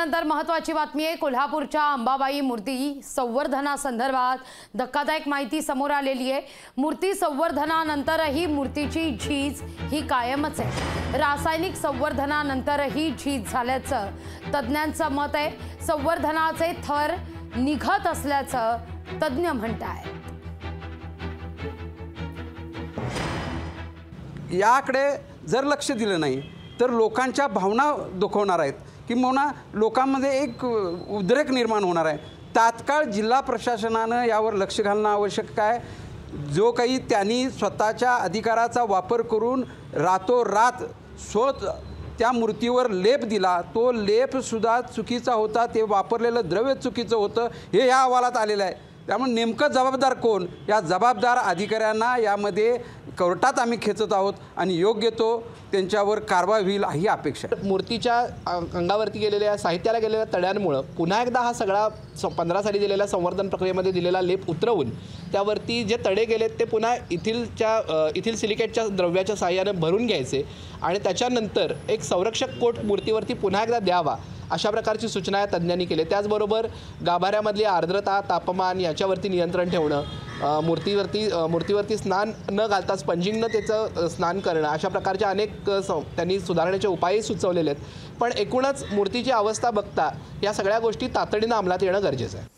नंतर महत्त्वाची बातमी आहे। कोल्हापूरच्या अंबाबाई मूर्ती संवर्धनासंदर्भात धक्कादायक माहिती समोर आलेली आहे। मूर्ती संवर्धनानंतरही मूर्तीची झीज ही कायमच आहे। रासायनिक संवर्धनानंतरही झीज झाल्याचं तज्ञांचं मत आहे। संवर्धनाचे थर निघत असल्याचं तज्ञ म्हणतात। याकडे जर लक्ष दिलं नाही तर लोकांच्या भावना दुखवणार आहेत, किंवा लोकांमध्ये एक उद्रेक निर्माण होणार आहे। तात्काळ जिल्हा प्रशासनानं यावर लक्ष घालणं आवश्यक आहे। जो काही त्यांनी स्वतःच्या अधिकाराचा वापर करून रातोरात त्या मूर्तीवर लेप दिला, तो लेपसुद्धा चुकीचा होता, ते वापरलेलं द्रव्य चुकीचं होतं, हे या अहवालात आलेलं आहे। त्यामुळे नेमकं जबाबदार कोण, या जबाबदार अधिकाऱ्यांना यामध्ये कोर्टात आम्ही खेचत आहोत आणि योग्य तो त्यांच्यावर कारवाई होईल ही अपेक्षा आहे। मूर्तीच्या अंगावरती गेलेल्या साहित्याला गेलेल्या तड्यांमुळे पुन्हा एकदा हा सगळा 15 साली दिलेल्या संवर्धन प्रक्रियेमध्ये दिलेला लेप उतरवून त्यावरती जे तडे गेलेत ते पुन्हा इथिल सिलिकेटच्या द्रव्याच्या साहाय्याने भरून घ्यायचे आणि त्याच्यानंतर एक संरक्षक कोट मूर्तीवरती पुन्हा एकदा द्यावा, अशा प्रकारची सूचना या तज्ञांनी केली। त्याचबरोबर गाभाऱ्यामधली आर्द्रता, तापमान याच्यावरती नियंत्रण ठेवणं, मूर्तीवरती स्नान न घालता स्पंजिंगनं त्याचं स्नान करणं, अशा प्रकारच्या अनेक त्यांनी सुधारण्याचे उपायही सुचवलेले आहेत। पण एकूणच मूर्तीची अवस्था बघता या सगळ्या गोष्टी तातडीनं अंमलात येणं गरजेचं आहे।